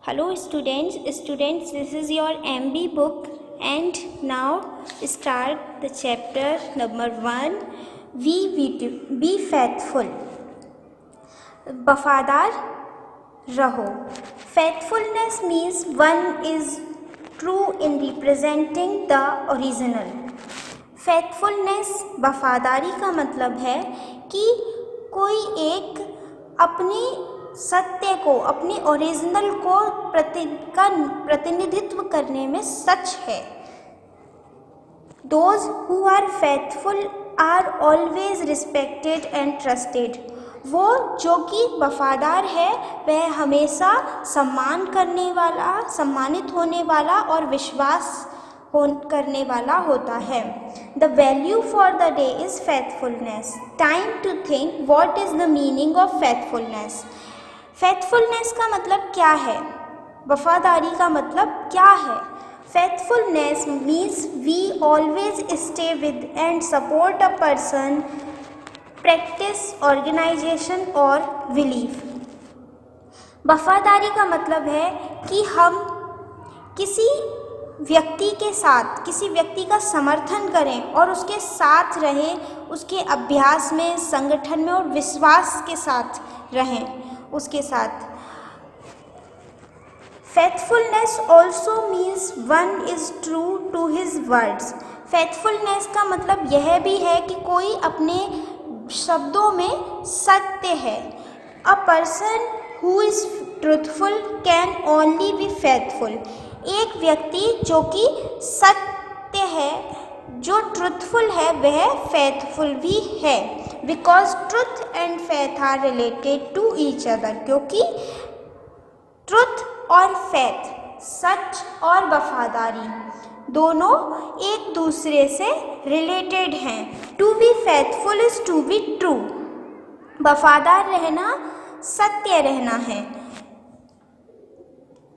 Hello students, this is your MB book and now start the chapter number 1. Be faithful. वफादार रहो. Faithfulness means one is true in representing the original. Faithfulness वफादारी का मतलब है कि कोई एक अपनी सत्य को, अपनी ओरिजिनल को प्रतिनिधित्व करने में सच है. Those who are faithful are always respected and trusted. वो जो कि वफादार है वह हमेशा सम्मानित होने वाला और विश्वास करने वाला होता है. The value for the day is faithfulness. Time to think what is the meaning of faithfulness. Faithfulness का मतलब क्या है? वफादारी का मतलब क्या है? Faithfulness means we always stay with and support a person, practice, organization और belief. वफादारी का मतलब है कि हम किसी व्यक्ति का समर्थन करें और उसके साथ रहें, उसके अभ्यास में, संगठन में और विश्वास के साथ रहें उसके साथ. Faithfulness also means one is true to his words. Faithfulness का मतलब यह भी है कि कोई अपने शब्दों में सत्य है. A person who is truthful can only be faithful. एक व्यक्ति जो कि सत्य है, जो ट्रूथफुल है, वह फेथफुल भी है. Because truth and faith are related to each other. क्योंकि ट्रुथ और फेथ, सच और वफादारी, दोनों एक दूसरे से रिलेटेड हैं. To be faithful is to be true. वफादार रहना सत्य रहना है.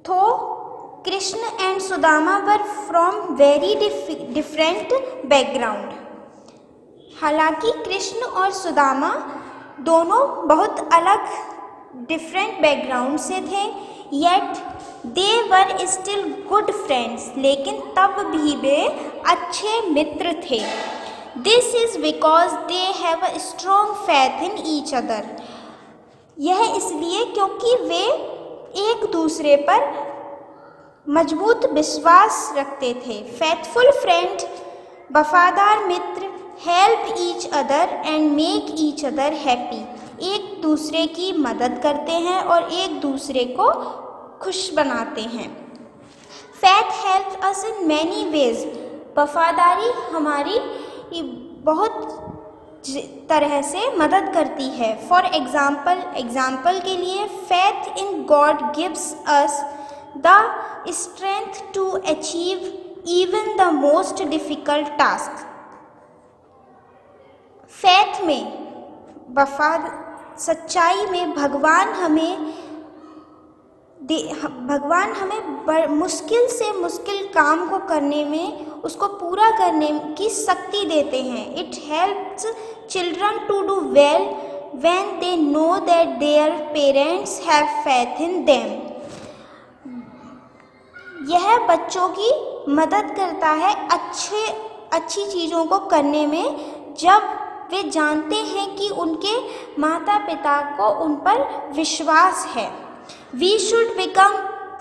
तो Krishna and Sudama were from very different background. हालांकि कृष्ण और सुदामा दोनों बहुत अलग डिफरेंट बैकग्राउंड से थे. Yet they were still good friends. लेकिन तब भी वे अच्छे मित्र थे. This is because they have a strong faith in each other. यह इसलिए क्योंकि वे एक दूसरे पर मजबूत विश्वास रखते थे. फेथफुल फ्रेंड, वफादार मित्र, help each other and make each other happy. एक दूसरे की मदद करते हैं और एक दूसरे को खुश बनाते हैं. Faith help us in many ways. वफादारी हमारी बहुत तरह से मदद करती है. फॉर एग्जाम्पल के लिए faith in God gives us the strength to achieve even the most difficult task. Faith में, सच्चाई में भगवान हमें मुश्किल से मुश्किल काम को करने में, उसको पूरा करने की शक्ति देते हैं. It helps children to do well when they know that their parents have faith in them. यह बच्चों की मदद करता है अच्छी चीज़ों को करने में, जब वे जानते हैं कि उनके माता पिता को उन पर विश्वास है. We should become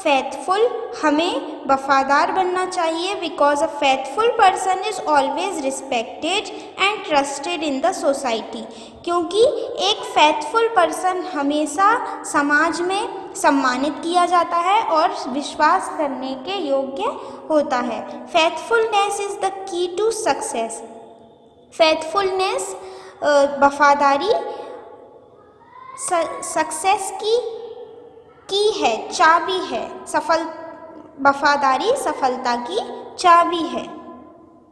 faithful. हमें वफादार बनना चाहिए. Because a faithful person is always respected and trusted in the society. क्योंकि एक फेथफुल पर्सन हमेशा समाज में सम्मानित किया जाता है और विश्वास करने के योग्य होता है. Faithfulness is the key to success. Faithfulness, वफादारी सक्सेस की है, चाबी है. वफादारी सफलता की चाबी है.